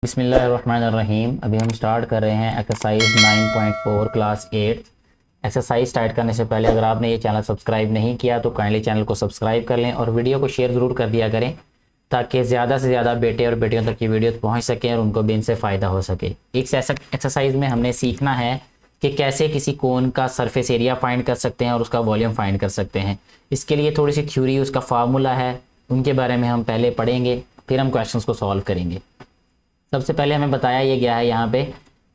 बिस्मिल्लाहिर्रहमानिर्रहीम। अभी हम स्टार्ट कर रहे हैं एक्सरसाइज 9.4 क्लास 8। एक्सरसाइज स्टार्ट करने से पहले अगर आपने ये चैनल सब्सक्राइब नहीं किया तो काइंडली चैनल को सब्सक्राइब कर लें और वीडियो को शेयर ज़रूर कर दिया करें ताकि ज़्यादा से ज़्यादा बेटे और बेटियों तक ये वीडियो पहुँच सकें और उनको भी इनसे फ़ायदा हो सके। इस एक्सरसाइज में हमने सीखना है कि कैसे किसी कोन का सरफेस एरिया फाइंड कर सकते हैं और उसका वॉल्यूम फाइंड कर सकते हैं। इसके लिए थोड़ी सी थ्योरी, उसका फार्मूला है, उनके बारे में हम पहले पढ़ेंगे, फिर हम क्वेश्चंस को सॉल्व करेंगे। सबसे पहले हमें बताया ये गया है यहाँ पे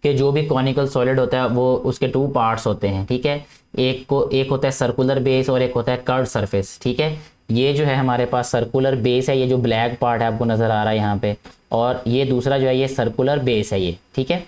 कि जो भी कॉनिकल सॉलिड होता है वो उसके टू पार्ट्स होते हैं, ठीक है। एक होता है सर्कुलर बेस और एक होता है कर्व्ड सरफेस, ठीक है। ये जो है हमारे पास सर्कुलर बेस है, ये जो ब्लैक पार्ट है आपको नज़र आ रहा है यहाँ पे, और ये दूसरा जो है ये सर्कुलर बेस है ये, ठीक है।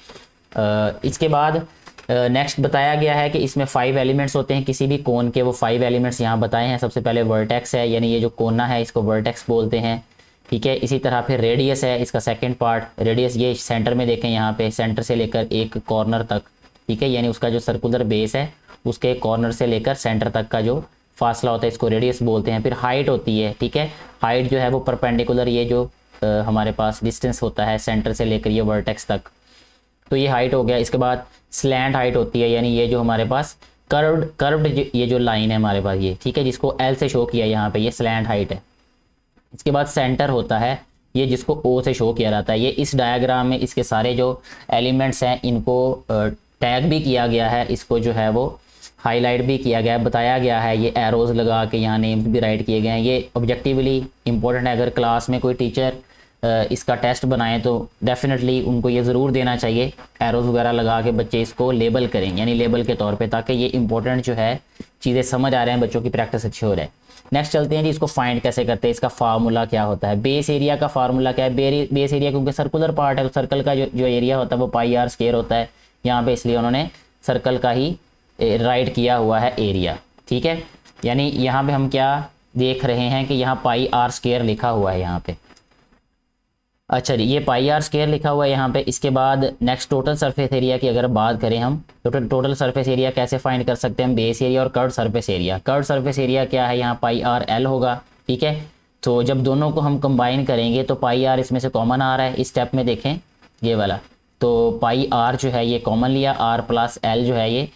इसके बाद नेक्स्ट बताया गया है कि इसमें 5 एलिमेंट्स होते हैं किसी भी कोन के, वो 5 एलिमेंट्स यहाँ बताए हैं। सबसे पहले वर्टेक्स है, यानी ये जो कोना है इसको वर्टेक्स बोलते हैं, ठीक है। इसी तरह फिर रेडियस है, इसका सेकंड पार्ट रेडियस, ये सेंटर में देखें यहाँ पे, सेंटर से लेकर एक कॉर्नर तक, ठीक है, यानी उसका जो सर्कुलर बेस है उसके कॉर्नर से लेकर सेंटर तक का जो फासला होता है इसको रेडियस बोलते हैं। फिर हाइट होती है, ठीक है। हाइट जो है वो परपेंडिकुलर, ये जो हमारे पास डिस्टेंस होता है सेंटर से लेकर ये वर्टेक्स तक, तो ये हाइट हो गया। इसके बाद स्लैंट हाइट होती है, यानी ये जो हमारे पास कर्व्ड ये जो लाइन है हमारे पास ये, ठीक है, जिसको एल से शो किया यहाँ पे, ये स्लैंट हाइट है। इसके बाद सेंटर होता है, ये जिसको ओ से शो किया जाता है। ये इस डायग्राम में इसके सारे जो एलिमेंट्स हैं इनको टैग भी किया गया है, इसको जो है वो हाईलाइट भी किया गया है, बताया गया है, ये एरोज लगा के यहाँ नेम्स भी राइट किए गए हैं। ये ऑब्जेक्टिवली इंपॉर्टेंट है, अगर क्लास में कोई टीचर इसका टेस्ट बनाएं तो डेफिनेटली उनको ये ज़रूर देना चाहिए, एरोज वगैरह लगा के बच्चे इसको लेबल करें, यानी लेबल के तौर पे, ताकि ये इंपॉर्टेंट जो है चीज़ें समझ आ रहे हैं, बच्चों की प्रैक्टिस अच्छी हो रहा है। नेक्स्ट चलते हैं जी, इसको फाइंड कैसे करते हैं, इसका फार्मूला क्या होता है। बेस एरिया का फार्मूला क्या है, बेस एरिया क्योंकि सर्कुलर पार्ट है तो सर्कल का जो एरिया होता है वो पाई आर स्क्वायर होता है यहाँ पे, इसलिए उन्होंने सर्कल का ही राइट किया हुआ है एरिया, ठीक है। यानी यहाँ पे हम क्या देख रहे हैं कि यहाँ पाई आर स्क्वायर लिखा हुआ है यहाँ पे, अच्छा जी, ये पाई आर स्क्वायर लिखा हुआ है यहाँ पे। इसके बाद नेक्स्ट टोटल सरफेस एरिया की अगर बात करें हम, तो टोटल सरफेस एरिया कैसे फाइंड कर सकते हैं हम, बेस एरिया और curved surface area. Curved surface area क्या है, यहाँ पाई आर एल होगा, ठीक है। तो जब दोनों को हम कंबाइन करेंगे तो पाई आर इसमें से कॉमन आ रहा है, इस स्टेप में देखें ये वाला, तो पाई आर जो है ये कॉमन लिया, आर प्लस एल जो है ये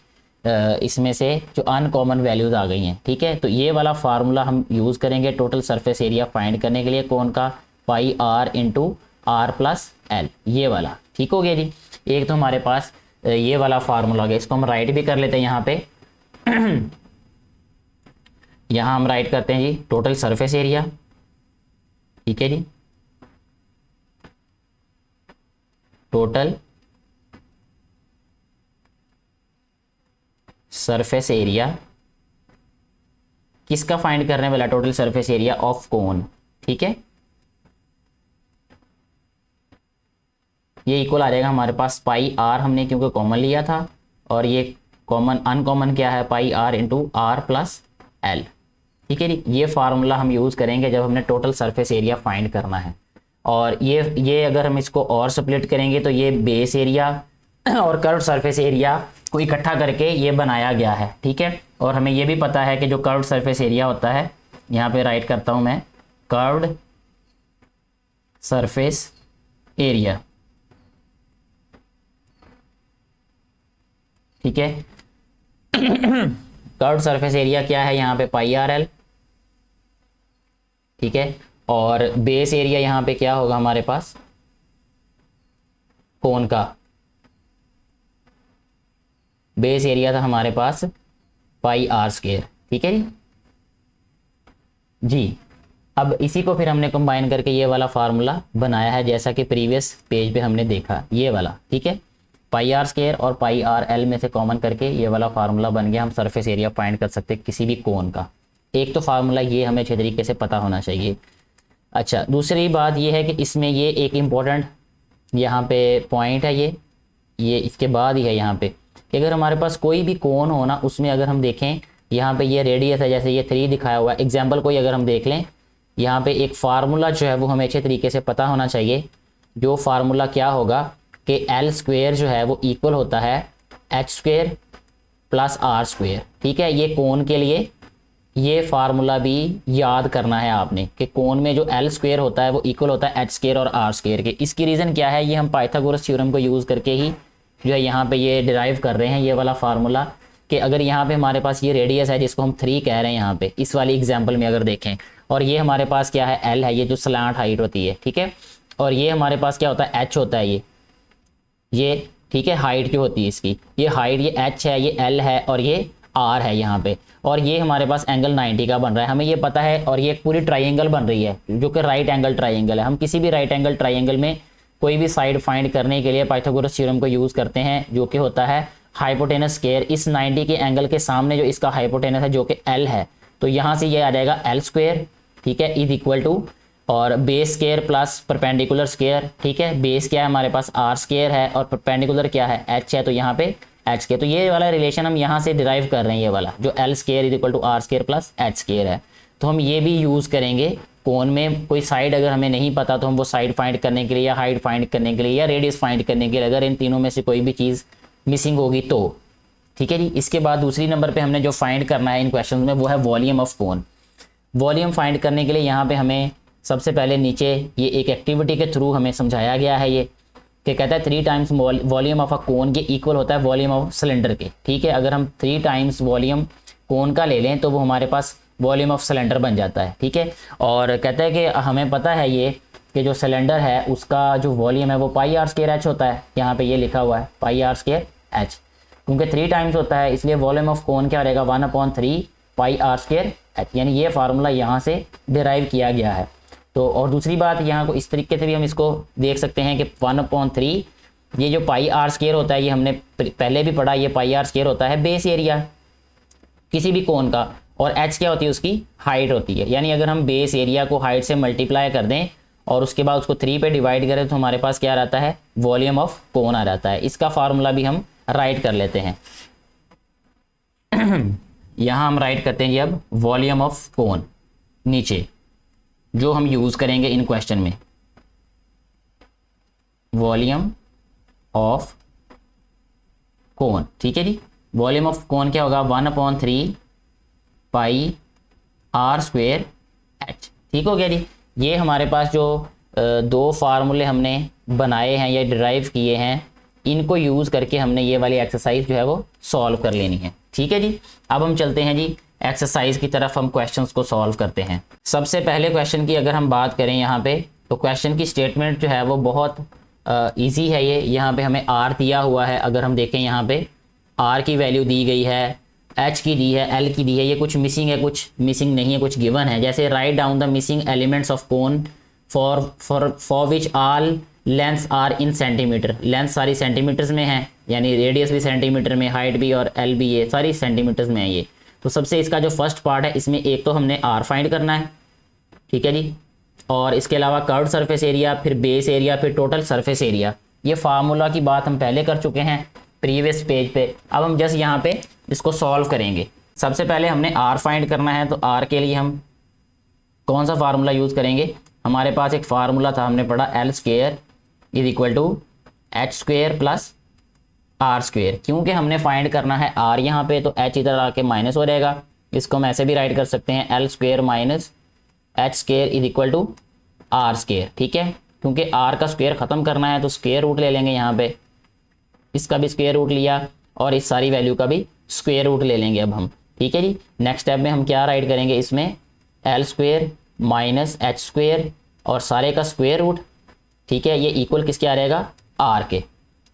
इसमें से जो अनकॉमन वैल्यूज़ आ गई हैं, ठीक है। तो ये वाला फार्मूला हम यूज़ करेंगे टोटल सरफेस एरिया फाइंड करने के लिए, कौन का, pi r into r plus L, ये वाला, ठीक हो गया जी। एक तो हमारे पास ये वाला फार्मूला गया, इसको हम राइट भी कर लेते हैं यहाँ पे यहाँ हम राइट करते हैं जी टोटल सरफेस एरिया, ठीक है जी, टोटल सरफेस एरिया किसका फाइंड करने वाला, total surface area of cone, ठीक है। ये इक्वल आ जाएगा हमारे पास पाई आर, हमने क्योंकि कॉमन लिया था, और ये कॉमन अनकॉमन क्या है, pi r into r plus l, ठीक है जी। ये फार्मूला हम यूज़ करेंगे जब हमने टोटल सरफेस एरिया फाइंड करना है। और ये अगर हम इसको और स्प्लिट करेंगे तो ये बेस एरिया और कर्व्ड सरफेस एरिया को इकट्ठा करके ये बनाया गया है, ठीक है। और हमें ये भी पता है कि जो कर्व्ड सरफेस एरिया होता है, यहाँ पे राइट करता हूँ मैं, कर्व्ड सरफेस एरिया, ठीक है। कर्व्ड सरफेस एरिया क्या है यहाँ पे, पाई आर एल, ठीक है। और बेस एरिया यहाँ पे क्या होगा हमारे पास, कोन का बेस एरिया था हमारे पास पाई आर स्क्वायर, ठीक है जी। अब इसी को फिर हमने कंबाइन करके ये वाला फार्मूला बनाया है, जैसा कि प्रीवियस पेज पे हमने देखा, ये वाला, ठीक है। पाई आर स्क्वायर और पाई आर एल में से कॉमन करके ये वाला फार्मूला बन गया, हम सरफेस एरिया फाइंड कर सकते हैं किसी भी कोन का। एक तो फार्मूला ये हमें अच्छे तरीके से पता होना चाहिए। अच्छा, दूसरी बात ये है कि इसमें ये एक इम्पॉर्टेंट यहाँ पे पॉइंट है, ये इसके बाद ही है यहाँ पे, कि अगर हमारे पास कोई भी कोन हो ना, उसमें अगर हम देखें यहाँ पे ये रेडियस है, जैसे ये 3 दिखाया हुआ है, एग्जाम्पल कोई अगर हम देख लें, यहाँ पे एक फार्मूला जो है वो हमें अच्छे तरीके से पता होना चाहिए। जो फार्मूला क्या होगा कि एल स्क्वेयर जो है वो इक्वल होता है H square plus R square, ठीक है। ये कोन के लिए ये फार्मूला भी याद करना है आपने कि कोण में जो एल स्क्वायर होता है वो इक्वल होता है एच स्क्वायर और आर स्क्वायर के। इसकी रीज़न क्या है, ये हम पाइथागोरस थ्योरम को यूज़ करके ही जो है यहाँ पे ये डिराइव कर रहे हैं ये वाला फार्मूला, कि अगर यहाँ पे हमारे पास ये रेडियस है जिसको हम 3 कह रहे हैं यहाँ पे इस वाली एग्जाम्पल में अगर देखें, और ये हमारे पास क्या है एल है, ये जो स्लैंट हाइट होती है, ठीक है, और ये हमारे पास क्या होता है एच होता है ये ठीक है, हाइट जो होती है इसकी, ये हाइट ये एच है, ये एल है और ये आर है यहाँ पे, और ये हमारे पास एंगल 90 का बन रहा है, हमें ये पता है, और ये एक पूरी ट्राइंगल बन रही है जो कि राइट एंगल ट्राइंगल है। हम किसी भी राइट एंगल ट्राइंगल में कोई भी साइड फाइंड करने के लिए पाइथागोरस थ्योरम को यूज़ करते हैं, जो कि होता है हाइपोटेनस स्क्वायर, इस 90 के एंगल के सामने जो इसका हाइपोटेनस है जो कि एल है, तो यहाँ से ये आ जाएगा एल स्क्वायर, ठीक है, इज इक्वल टू, और base square plus perpendicular square, ठीक है, बेस क्या है हमारे पास आर स्क्वायर है और परपेंडिकुलर क्या है एच है, तो यहाँ पे एच स्क्वायर, तो ये वाला रिलेशन हम यहाँ से डिराइव कर रहे हैं, ये वाला जो L square is equal to R square plus H square है। तो हम ये भी यूज़ करेंगे कोण में कोई साइड अगर हमें नहीं पता तो हम वो साइड फाइंड करने के लिए या हाइट फाइंड करने के लिए या रेडियस फाइंड करने के लिए, अगर इन तीनों में से कोई भी चीज़ मिसिंग होगी तो, ठीक है जी। इसके बाद दूसरी नंबर पे हमने जो फाइंड करना है इन क्वेश्चन में वो है volume of cone. Volume find करने के लिए यहाँ पे हमें सबसे पहले नीचे ये एक एक्टिविटी के थ्रू हमें समझाया गया है ये कि कहता है 3 टाइम्स वॉल्यूम ऑफ अ कोन के इक्वल होता है वॉल्यूम ऑफ सिलेंडर के, ठीक है। अगर हम 3 टाइम्स वॉल्यूम कोन का ले लें तो वो हमारे पास वॉल्यूम ऑफ सिलेंडर बन जाता है, ठीक है। और कहता है कि हमें पता है ये कि जो सिलेंडर है उसका जो वॉल्यूम है वो पाई आर स्क्वायर एच होता है, यहाँ पे ये लिखा हुआ है पाई आर स्क्वायर एच, क्योंकि 3 टाइम्स होता है इसलिए वॉल्यूम ऑफ कोन क्या रहेगा 1/3 पाई आर स्क्वायर एच, यानी ये फार्मूला यहाँ से डिराइव किया गया है। तो और दूसरी बात यहाँ को इस तरीके से भी हम इसको देख सकते हैं कि 1/3 ये जो पाई आर स्क्वायर होता है ये हमने पहले भी पढ़ा, ये पाई आर स्क्वायर होता है बेस एरिया किसी भी कोन का, और एच क्या होती है उसकी हाइट होती है, यानी अगर हम बेस एरिया को हाइट से मल्टीप्लाई कर दें और उसके बाद उसको 3 पे डिवाइड करें तो हमारे पास क्या रहता है वॉल्यूम ऑफ कोन आ जाता है। इसका फार्मूला भी हम राइट कर लेते हैं यहाँ हम राइट करते हैं जी अब वॉल्यूम ऑफ कोन नीचे जो हम यूज करेंगे इन क्वेश्चन में, वॉल्यूम ऑफ कोन, ठीक है जी। वॉल्यूम ऑफ कोन क्या होगा 1/3 पाई आर स्क्वायर एच, ठीक हो गया जी। ये हमारे पास जो 2 फार्मूले हमने बनाए हैं या डिराइव किए हैं इनको यूज़ करके हमने ये वाली एक्सरसाइज जो है वो सॉल्व कर लेनी है, ठीक है जी। अब हम चलते हैं जी एक्सरसाइज की तरफ, हम क्वेश्चंस को सॉल्व करते हैं। सबसे पहले क्वेश्चन की अगर हम बात करें यहाँ पे तो क्वेश्चन की स्टेटमेंट जो है वो बहुत इजी है। ये यहाँ पे हमें आर दिया हुआ है, अगर हम देखें यहाँ पे आर की वैल्यू दी गई है, एच की दी है, एल की दी है, ये कुछ मिसिंग है कुछ मिसिंग नहीं है, कुछ गिवन है। जैसे write down the missing elements of cone for which all lengths are in centimetre, length सारी सेंटीमीटर्स में है, यानी रेडियस भी सेंटीमीटर में, हाइट भी और एल भी, ये सारी सेंटीमीटर्स में है ये। तो सबसे इसका जो फर्स्ट पार्ट है इसमें एक तो हमने आर फाइंड करना है, ठीक है जी, और इसके अलावा कर्व्ड सरफेस एरिया, फिर बेस एरिया, फिर टोटल सरफेस एरिया। ये फार्मूला की बात हम पहले कर चुके हैं प्रीवियस पेज पे। अब हम जस्ट यहाँ पे इसको सॉल्व करेंगे। सबसे पहले हमने आर फाइंड करना है, तो आर के लिए हम कौन सा फार्मूला यूज़ करेंगे, हमारे पास एक फार्मूला था हमने पढ़ा L square is equal to H square plus R square. क्योंकि हमने फाइंड करना है आर यहाँ पे तो एच इधर आके माइनस हो जाएगा, इसको हम ऐसे भी राइट कर सकते हैं L square minus H square is equal to R square, ठीक है। क्योंकि आर का स्क्वायर ख़त्म करना है तो स्क्वायर रूट ले लेंगे यहाँ पे, इसका भी स्क्वायर रूट लिया और इस सारी वैल्यू का भी स्क्वायर रूट ले लेंगे अब हम, ठीक है जी। नेक्स्ट स्टेप में हम क्या राइट करेंगे, इसमें L square minus H square और सारे का स्क्वायर रूट, ठीक है, ये इक्वल किसके आ रहेगा आर के।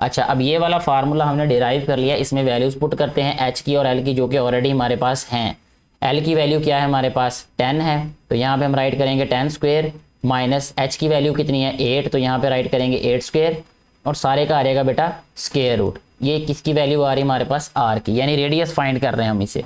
अच्छा, अब ये वाला फार्मूला हमने डिराइव कर लिया, इसमें वैल्यूज़ पुट करते हैं एच की और एल की जो कि ऑलरेडी हमारे पास हैं। एल की वैल्यू क्या है हमारे पास 10 है, तो यहाँ पे हम राइट करेंगे 10 स्क्वायर माइनस एच की वैल्यू कितनी है 8, तो यहाँ पे राइट करेंगे 8 स्क्वायर और सारे का आ रहेगा बेटा स्क्वायर रूट। ये किसकी वैल्यू आ रही है हमारे पास आर की, यानी रेडियस फाइंड कर रहे हैं हम इसे।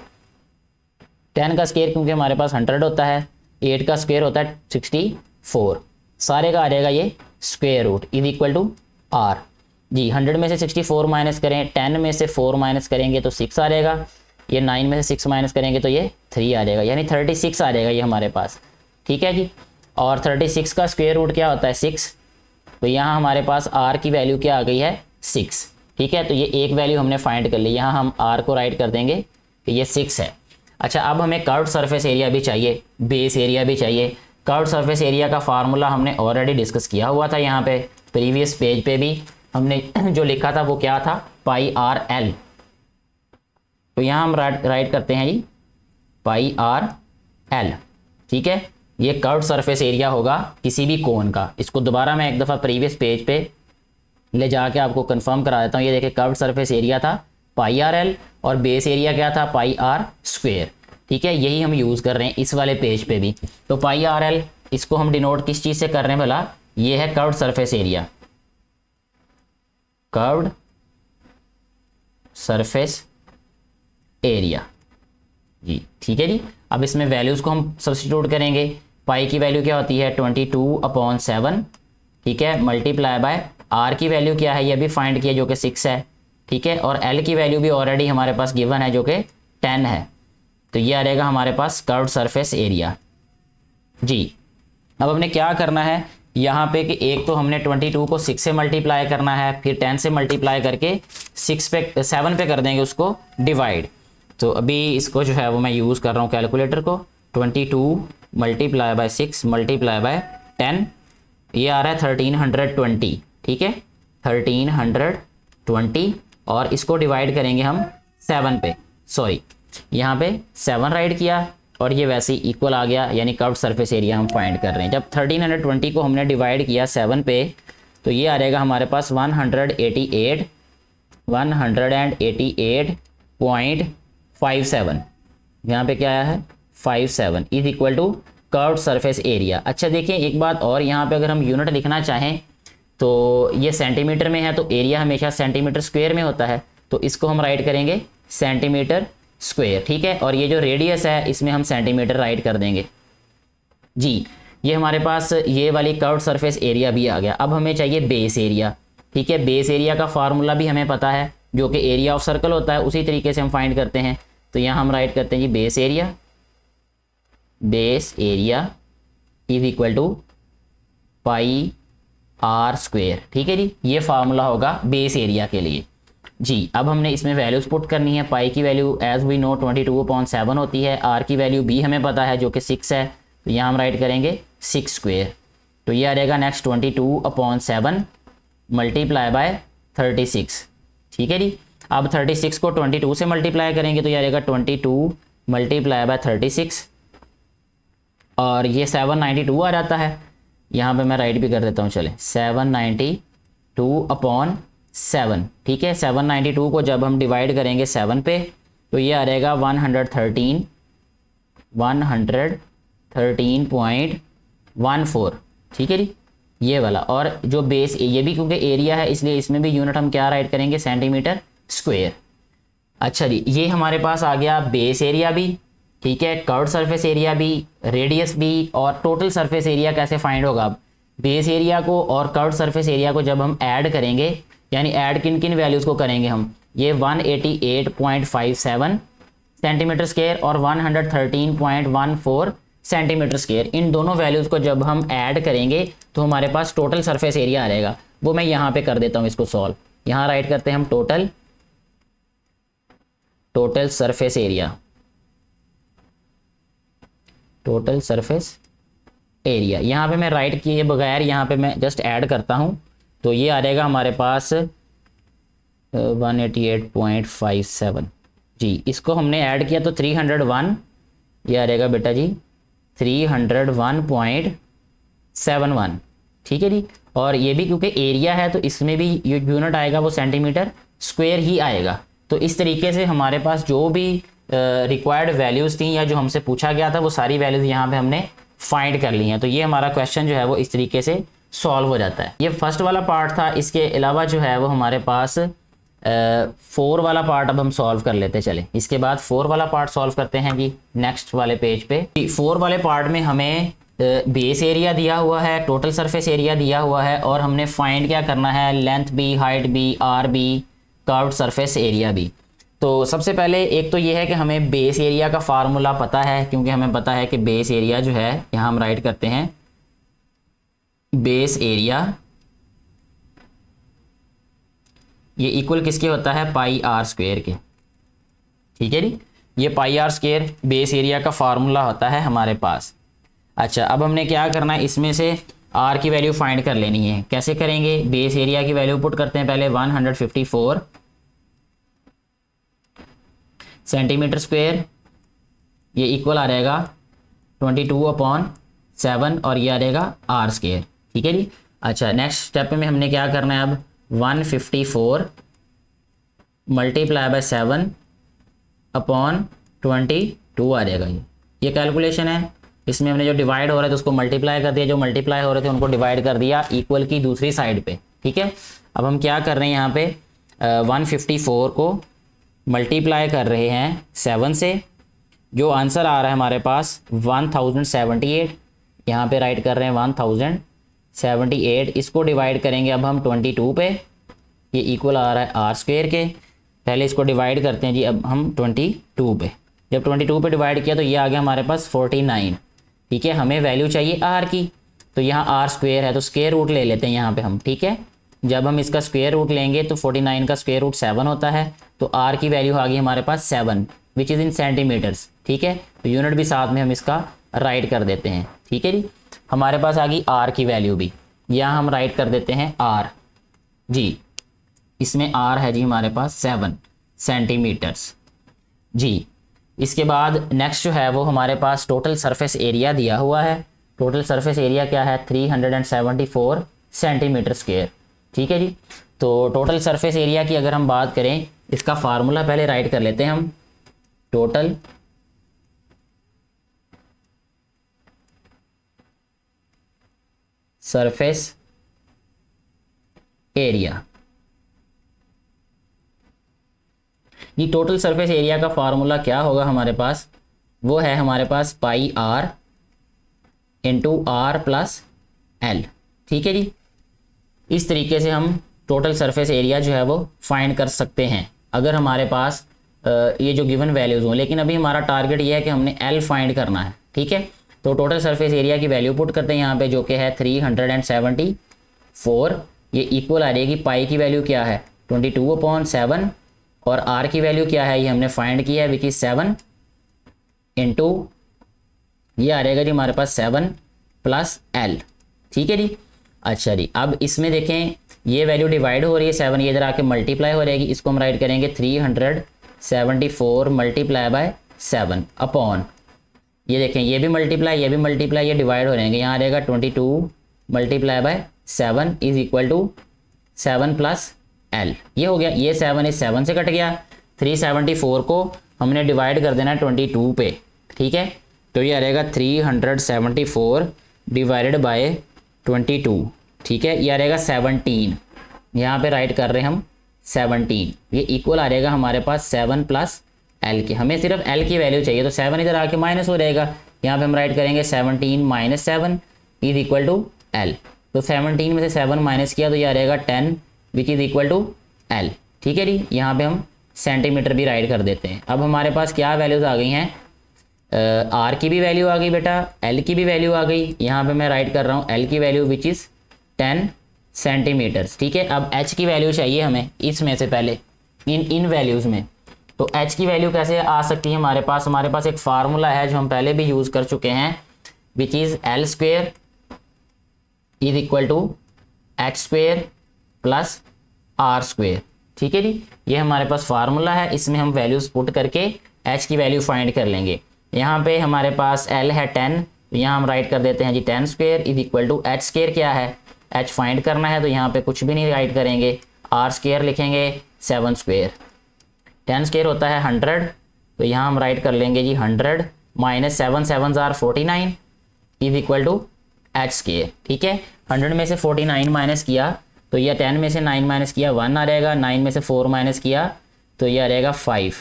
10 का स्क्वायर क्योंकि हमारे पास 100 होता है, 8 का स्क्वायर होता है 64, सारे का आ जाएगा ये square root is equal to R जी। 100 में से 64 माइनस करें, 10 में से 4 माइनस करेंगे तो 6 आ जाएगा, ये 9 में से 6 माइनस करेंगे तो ये 3 आ जाएगा, यानी 36 आ जाएगा ये हमारे पास, ठीक है जी। और 36 का स्क्वायर रूट क्या होता है 6, तो यहाँ हमारे पास आर की वैल्यू क्या आ गई है 6, ठीक है। तो ये एक वैल्यू हमने फाइंड कर ली, यहाँ हम आर को राइट कर देंगे कि ये 6 है। अच्छा, अब हमें कर्व्ड सरफेस एरिया भी चाहिए, बेस एरिया भी चाहिए। कर्व्ड सरफेस एरिया का फार्मूला हमने ऑलरेडी डिस्कस किया हुआ था, यहाँ पे प्रीवियस पेज पे भी हमने जो लिखा था वो क्या था, पाई आर एल। तो यहाँ हम राइट करते हैं जी पाई आर एल, ठीक है। ये कर्व्ड सरफेस एरिया होगा किसी भी कोन का। इसको दोबारा मैं एक दफ़ा प्रीवियस पेज पे ले जाके आपको कंफर्म करा देता हूँ। ये देखिए कर्व्ड सरफेस एरिया था पाई आर एल और बेस एरिया क्या था, पाई आर स्क्वेयर, ठीक है। यही हम यूज़ कर रहे हैं इस वाले पेज पे भी। तो पाई आर एल इसको हम डिनोट किस चीज़ से कर रहे हैं भला, ये है curved surface area, curved surface area जी, ठीक है जी। अब इसमें वैल्यूज़ को हम सब्स्टिट्यूट करेंगे। पाई की वैल्यू क्या होती है 22/7, ठीक है, मल्टीप्लाई बाय आर की वैल्यू क्या है ये भी फाइंड किया जो कि 6 है, ठीक है। और एल की वैल्यू भी ऑलरेडी हमारे पास गिवन है जो कि 10 है। तो ये आ रहेगा हमारे पास कर्व्ड सरफेस एरिया जी। अब हमने क्या करना है यहाँ पे कि एक तो हमने 22 को 6 से मल्टीप्लाई करना है, फिर 10 से मल्टीप्लाई करके 7 पे कर देंगे उसको डिवाइड। तो अभी इसको जो है वो मैं यूज़ कर रहा हूँ कैलकुलेटर को। 22 मल्टीप्लाई बाय 6 मल्टीप्लाई बाय 10, ये आ रहा है 1320, ठीक है, 1320। और इसको डिवाइड करेंगे हम 7 पे, सॉरी यहाँ पे 7 राइट किया और ये वैसे ही इक्वल आ गया, यानी कर्व्ड सरफेस एरिया हम फाइंड कर रहे हैं। जब 1320 को हमने डिवाइड किया 7 पे तो ये आ रहेगा हमारे पास 188.57, यहाँ पे क्या आया है 57 is equal to curved surface area. अच्छा देखिए एक बात और, यहाँ पे अगर हम यूनिट लिखना चाहें तो ये सेंटीमीटर में है तो एरिया हमेशा सेंटीमीटर स्क्वायर में होता है, तो इसको हम राइट करेंगे सेंटीमीटर स्क्वायर, ठीक है। और ये जो रेडियस है इसमें हम सेंटीमीटर राइट कर देंगे जी। ये हमारे पास ये वाली कर्व्ड सरफेस एरिया भी आ गया। अब हमें चाहिए बेस एरिया, ठीक है। बेस एरिया का फार्मूला भी हमें पता है जो कि एरिया ऑफ सर्कल होता है, उसी तरीके से हम फाइंड करते हैं। तो यहाँ हम राइट करते हैं जी base area is equal to pi r square, ठीक है जी। ये फार्मूला होगा बेस एरिया के लिए जी। अब हमने इसमें वैल्यूज पुट करनी है। पाई की वैल्यू एज वी नो 22/7 होती है, आर की वैल्यू भी हमें पता है जो कि 6 है, तो यहाँ हम राइट करेंगे 6 स्क्वेयर। तो ये आ रहेगा नेक्स्ट 22/7 मल्टीप्लाई बाय 36, ठीक है जी। अब 36 को 22 से मल्टीप्लाई करेंगे तो ये आ रहेगा 22 मल्टीप्लाई बाय 36 और ये 792 आ जाता है। यहाँ पे मैं राइट भी कर देता हूँ, चले 792/7, ठीक है। 792 को जब हम डिवाइड करेंगे 7 पे तो ये आ रहेगा 113.14, ठीक है जी, ये वाला। और जो बेस ये भी क्योंकि एरिया है इसलिए इसमें भी यूनिट हम क्या राइट करेंगे सेंटीमीटर स्क्वायर। अच्छा जी, ये हमारे पास आ गया बेस एरिया भी, ठीक है, कर्व्ड सरफेस एरिया भी, रेडियस भी, और टोटल सरफेस एरिया कैसे फाइंड होगा। अब बेस एरिया को और कर्व्ड सरफेस एरिया को जब हम ऐड करेंगे, यानी ऐड किन किन वैल्यूज़ को करेंगे हम, ये 188.57 सेंटीमीटर स्क्वायर और 113.14 सेंटीमीटर स्क्वायर, इन दोनों वैल्यूज़ को जब हम ऐड करेंगे तो हमारे पास टोटल सरफेस एरिया आ जाएगा। वो मैं यहाँ पे कर देता हूँ इसको सॉल्व। यहाँ राइट करते हैं हम total surface area, total surface area. यहाँ पे मैं राइट किए बगैर यहाँ पे मैं जस्ट ऐड करता हूँ तो ये आ जाएगा हमारे पास 188.57 जी। इसको हमने ऐड किया तो 301, ये आ जाएगा बेटा जी 301.71, ठीक है जी। और ये भी क्योंकि एरिया है तो इसमें भी यूनिट आएगा वो सेंटीमीटर स्क्वायर ही आएगा। तो इस तरीके से हमारे पास जो भी रिक्वायर्ड वैल्यूज़ थी या जो हमसे पूछा गया था वो सारी वैल्यूज़ यहाँ पे हमने फाइंड कर ली हैं। तो ये हमारा क्वेश्चन जो है वो इस तरीके से सॉल्व हो जाता है। ये फर्स्ट वाला पार्ट था। इसके अलावा जो है वो हमारे पास 4 वाला पार्ट अब हम सॉल्व कर लेते चले। इसके बाद 4 वाला पार्ट सॉल्व करते हैं जी नेक्स्ट वाले पेज पे। 4 वाले पार्ट में हमें बेस एरिया दिया हुआ है, टोटल सरफेस एरिया दिया हुआ है और हमने फाइंड क्या करना है, लेंथ भी, हाइट भी, आर भी, कर्व्ड सरफेस एरिया भी। तो सबसे पहले एक तो ये है कि हमें बेस एरिया का फार्मूला पता है, क्योंकि हमें पता है कि बेस एरिया जो है, यहाँ हम राइट करते हैं बेस एरिया ये इक्वल किसके होता है, पाई आर स्क्वायर के, ठीक है जी। ये पाई आर स्क्वायर बेस एरिया का फार्मूला होता है हमारे पास। अच्छा, अब हमने क्या करना है, इसमें से आर की वैल्यू फाइंड कर लेनी है। कैसे करेंगे, बेस एरिया की वैल्यू पुट करते हैं पहले 154 सेंटीमीटर स्क्वायर, ये इक्वल आ जाएगा 22/7 और ये आ जाएगा आर स्क्वायर। ठीक है जी। अच्छा, नेक्स्ट स्टेप में हमने क्या करना है, अब 154 मल्टीप्लाई बाय 7/22 आ जाएगा। ये कैलकुलेशन है। इसमें हमने जो डिवाइड हो रहा है तो उसको मल्टीप्लाई कर दिया, जो मल्टीप्लाई हो रहे थे उनको डिवाइड कर दिया इक्वल की दूसरी साइड पे। ठीक है, अब हम क्या कर रहे हैं, यहाँ पे 154 को मल्टीप्लाई कर रहे हैं 7 से, जो आंसर आ रहा है हमारे पास 1078, यहाँ पे राइट कर रहे हैं 1078। इसको डिवाइड करेंगे अब हम 22 पे, ये इक्वल आ रहा है आर स्क्वायर के। पहले इसको डिवाइड करते हैं जी अब हम 22 पे। जब 22 पे डिवाइड किया तो ये आ गया हमारे पास 49। ठीक है, हमें वैल्यू चाहिए आर की, तो यहाँ आर स्क्वायर है तो स्क्वायर रूट ले लेते हैं यहाँ पे हम। ठीक है, जब हम इसका स्क्वायर रूट लेंगे तो 49 का स्क्वायर रूट 7 होता है, तो आर की वैल्यू आ गई हमारे पास 7 विच इज़ इन सेंटीमीटर्स। ठीक है, तो यूनिट भी साथ में हम इसका राइट कर देते हैं। ठीक है जी, हमारे पास आ गई आर की वैल्यू भी, यहाँ हम राइट कर देते हैं आर जी। इसमें आर है जी हमारे पास 7 सेंटीमीटर्स जी। इसके बाद नेक्स्ट जो है वो हमारे पास टोटल सरफेस एरिया दिया हुआ है। टोटल सरफेस एरिया क्या है, 374 सेंटीमीटर स्क्वायर। ठीक है जी, तो टोटल सरफेस एरिया की अगर हम बात करें, इसका फार्मूला पहले राइट कर लेते हैं हम। टोटल सरफेस एरिया, ये टोटल सरफेस एरिया का फार्मूला क्या होगा हमारे पास, वो है हमारे पास pi r into r plus l. ठीक है जी, इस तरीके से हम टोटल सरफेस एरिया जो है वो फाइंड कर सकते हैं अगर हमारे पास ये जो गिवन वैल्यूज़ हों। लेकिन अभी हमारा टारगेट ये है कि हमने एल फाइंड करना है। ठीक है, तो टोटल सरफेस एरिया की वैल्यू पुट करते हैं यहाँ पे, जो कि है 374। ये इक्वल आ जाएगी, पाई की वैल्यू क्या है 22/7 और आर की वैल्यू क्या है ये हमने फाइंड किया है विच इज़ 7 इंटू ये आ जाएगा जी हमारे पास 7 प्लस एल। ठीक है जी। अच्छा जी, अब इसमें देखें ये वैल्यू डिवाइड हो रही है 7, ये इधर आके मल्टीप्लाई हो जाएगी। इसको हम राइट करेंगे 374 मल्टीप्लाई बाय 7 अपॉन, ये देखें ये भी मल्टीप्लाई, ये डिवाइड हो जाएंगे। यहाँ आ जाएगा 22 multiply by 7 is equal to 7 plus L. ये हो गया, ये 7 इस 7 से कट गया। 374 को हमने डिवाइड कर देना 22 पे। ठीक है, तो ये आ जाएगा 374 डिवाइडेड बाय 22। ठीक है, ये आ जाएगा 17, यहाँ पे राइट कर रहे हैं हम 17। ये इक्वल आ जाएगा हमारे पास 7 प्लस एल के। हमें सिर्फ एल की वैल्यू चाहिए, तो 7 इधर आके माइनस हो जाएगा। यहाँ पे हम राइट करेंगे 17 minus 7 is equal to L. तो 17 में से 7 माइनस किया तो ये आ जाएगा 10 which is equal to L. ठीक है जी, यहाँ पे हम सेंटीमीटर भी राइट कर देते हैं। अब हमारे पास क्या वैल्यूज़ आ गई हैं, आर की भी वैल्यू आ गई बेटा, एल की भी वैल्यू आ गई। यहाँ पे मैं राइट कर रहा हूँ एल की वैल्यू विच इज़ 10 सेंटीमीटर्स। ठीक है, अब एच की वैल्यू चाहिए हमें इसमें से पहले इन वैल्यूज़ में। तो एच की वैल्यू कैसे आ सकती है हमारे पास एक फार्मूला है जो हम पहले भी यूज़ कर चुके हैं which is L square is equal to H square plus R square. ठीक है जी, ये हमारे पास फार्मूला है, इसमें हम वैल्यूज पुट करके एच की वैल्यू फाइंड कर लेंगे। यहाँ पे हमारे पास एल है 10, तो यहाँ हम राइट कर देते हैं जी 10 square is equal to H square क्या है, एच फाइंड करना है, तो यहाँ पे कुछ भी नहीं राइट करेंगे, आर स्क्वेयर लिखेंगे 7 स्क्वेयर। 10 स्क्वेयर होता है 100, तो यहाँ हम राइट कर लेंगे जी 100 माइनस 7 7 जार 49 is equal to H square. ठीक है, 100 में से 49 माइनस किया तो यह 10 में से 9 माइनस किया 1 आ रहेगा, 9 में से 4 माइनस किया तो यह आ रहेगा 5,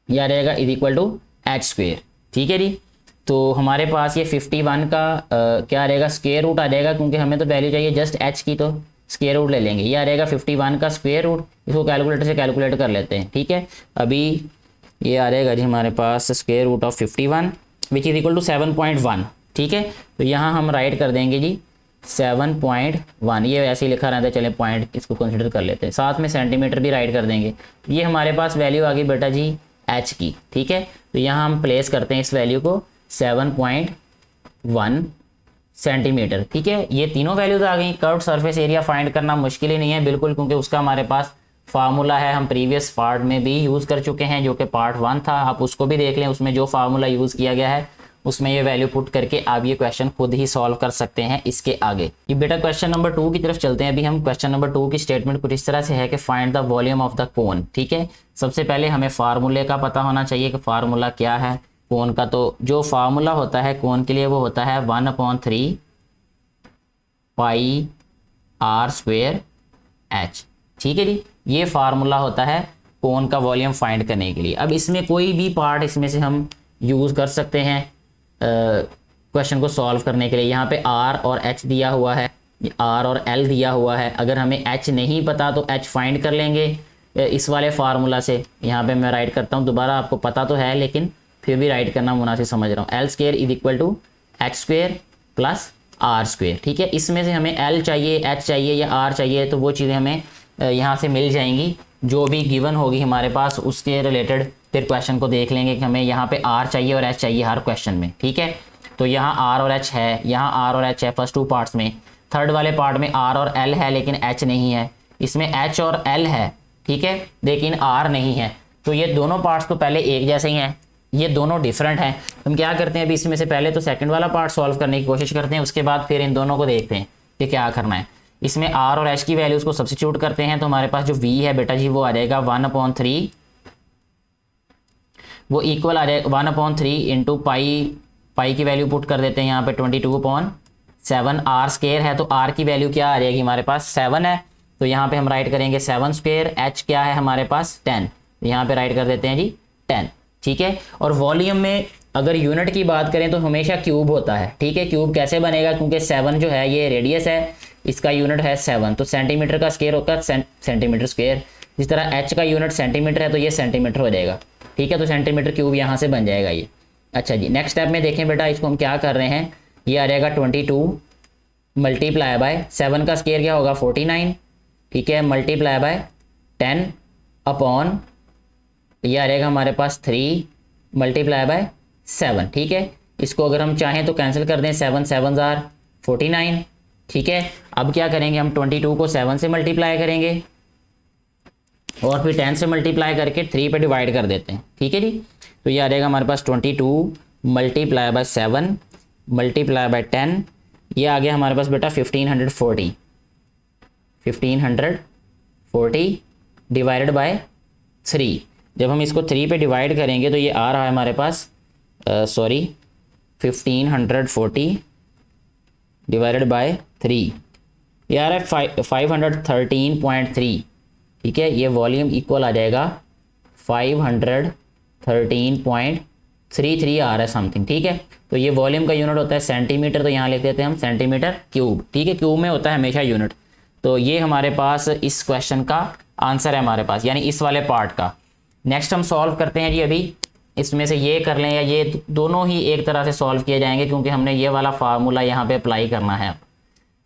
यह आ रहेगा is equal to H square. ठीक है जी, तो हमारे पास ये 51 का क्या रहेगा स्क्वेयर रूट आ जाएगा, क्योंकि हमें तो वैल्यू चाहिए जस्ट एच की, तो स्क्वेयर रूट ले लेंगे। ये आ रहेगा 51 का स्क्वेयर रूट, इसको कैलकुलेटर से कैलकुलेट कर लेते हैं। ठीक है, अभी ये आ रहेगा जी हमारे पास square root of 51 which is equal to 7.1। ठीक है, तो यहाँ हम राइट कर देंगे जी 7.1, ये ऐसे ही लिखा रहता है, चलें पॉइंट इसको कंसिडर कर लेते हैं, साथ में सेंटीमीटर भी राइट कर देंगे। ये हमारे पास वैल्यू आ गई बेटा जी एच की, ठीक है। तो यहाँ हम प्लेस करते हैं इस वैल्यू को 7.1 सेंटीमीटर, ठीक है। ये तीनों वैल्यूज आ गई। कर्व्ड सरफेस एरिया फाइंड करना मुश्किल ही नहीं है बिल्कुल, क्योंकि उसका हमारे पास फार्मूला है, हम प्रीवियस पार्ट में भी यूज़ कर चुके हैं, जो कि पार्ट 1 था, आप उसको भी देख लें। उसमें जो फार्मूला यूज़ किया गया है उसमें ये वैल्यू पुट करके आप ये क्वेश्चन खुद ही सॉल्व कर सकते हैं इसके आगे। ये बेटा क्वेश्चन नंबर 2 की तरफ चलते हैं। अभी हम क्वेश्चन नंबर 2 की स्टेटमेंट कुछ इस तरह से है कि find the volume of the कोन, ठीक है। सबसे पहले हमें फार्मूले का पता होना चाहिए कि फार्मूला क्या है कोन का। तो जो फार्मूला होता है कोन के लिए वो होता है 1/3 पाई आर स्क्वेयर एच, ठीक है जी। ये फार्मूला होता है कोन का वॉल्यूम फाइंड करने के लिए। अब इसमें कोई भी पार्ट इसमें से हम यूज़ कर सकते हैं क्वेश्चन को सॉल्व करने के लिए। यहाँ पे आर और एच दिया हुआ है, आर और एल दिया हुआ है। अगर हमें एच नहीं पता तो एच फाइंड कर लेंगे इस वाले फार्मूला से। यहाँ पे मैं राइट करता हूँ दोबारा, आपको पता तो है लेकिन फिर भी राइट करना मुनासिब समझ रहा हूँ। L square is equal to H square plus R square, ठीक है। इसमें से हमें एल चाहिए, एच चाहिए या आर चाहिए, तो वो चीज़ें हमें यहाँ से मिल जाएंगी। जो भी गिवन होगी हमारे पास उसके रिलेटेड फिर क्वेश्चन को देख लेंगे कि हमें यहाँ पे आर चाहिए और एच चाहिए हर क्वेश्चन में, ठीक है। तो यहाँ आर और एच है, यहाँ आर और एच है फर्स्ट 2 पार्ट्स में। थर्ड वाले पार्ट में आर और एल है लेकिन एच नहीं है। इसमें एच और एल है, ठीक है, लेकिन आर नहीं है। तो ये दोनों पार्ट्स तो पहले एक जैसे ही हैं, ये दोनों डिफरेंट हैं। हम क्या करते हैं अभी इसमें से पहले तो सेकंड वाला पार्ट सॉल्व करने की कोशिश करते हैं, उसके बाद फिर इन दोनों को देखते हैं कि क्या करना है। इसमें आर और एच की वैल्यूज को सब्स्टिट्यूट करते हैं, तो हमारे पास जो वी है बेटा जी वो आ जाएगा 1/3, वो इक्वल आ जाएगा 1/3 इंटू पाई की वैल्यू पुट कर देते हैं यहाँ पे 22/7। आर स्क्वेयर है तो आर की वैल्यू क्या आ जाएगी हमारे पास 7 है, तो यहाँ पे हम राइट करेंगे 7 स्क्वेयर। एच क्या है हमारे पास 10, यहाँ पे राइट कर देते हैं जी 10, ठीक है। और वॉल्यूम में अगर यूनिट की बात करें तो हमेशा क्यूब होता है, ठीक है। क्यूब कैसे बनेगा, क्योंकि 7 जो है ये रेडियस है, इसका यूनिट है 7, तो सेंटीमीटर का स्क्वायर होगा सेंटीमीटर स्क्वायर। जिस तरह एच का यूनिट सेंटीमीटर है तो ये सेंटीमीटर हो जाएगा, ठीक है। तो सेंटीमीटर क्यूब यहाँ से बन जाएगा ये। अच्छा जी, नेक्स्ट स्टेप में देखें बेटा, इसको हम क्या कर रहे हैं, ये आ जाएगा 22 मल्टीप्लाई बाय 7 का स्क्वायर क्या होगा 49, ठीक है, मल्टीप्लाई बाय 10 अपॉन ये आ जाएगा हमारे पास 3 मल्टीप्लाई बाय 7, ठीक है। इसको अगर हम चाहें तो कैंसिल कर दें, 7 7 जार 49, ठीक है। अब क्या करेंगे हम 22 को 7 से मल्टीप्लाई करेंगे और फिर 10 से मल्टीप्लाई करके 3 पे डिवाइड कर देते हैं, ठीक है जी। तो ये आ जाएगा हमारे पास 22 मल्टीप्लाई बाय 7 मल्टीप्लाई बाय 10, ये आ गया हमारे पास बेटा 1540 डिवाइडेड बाय 3। जब हम इसको 3 पे डिवाइड करेंगे तो ये आ रहा है हमारे पास 1540 डिवाइडेड बाय 3, ये आ रहा है 513.3, ठीक है। ये वॉल्यूम इक्वल आ जाएगा 513.33 आ रहा है समथिंग, ठीक है। तो ये वॉल्यूम का यूनिट होता है सेंटीमीटर, तो यहाँ लिख देते हैं हम सेंटीमीटर क्यूब, ठीक है। क्यूब में होता है हमेशा यूनिट। तो ये हमारे पास इस क्वेश्चन का आंसर है हमारे पास, यानी इस वाले पार्ट का। नेक्स्ट हम सॉल्व करते हैं जी। अभी इसमें से ये कर लें या ये दोनों ही एक तरह से सॉल्व किए जाएंगे, क्योंकि हमने ये वाला फार्मूला यहाँ पे अप्लाई करना है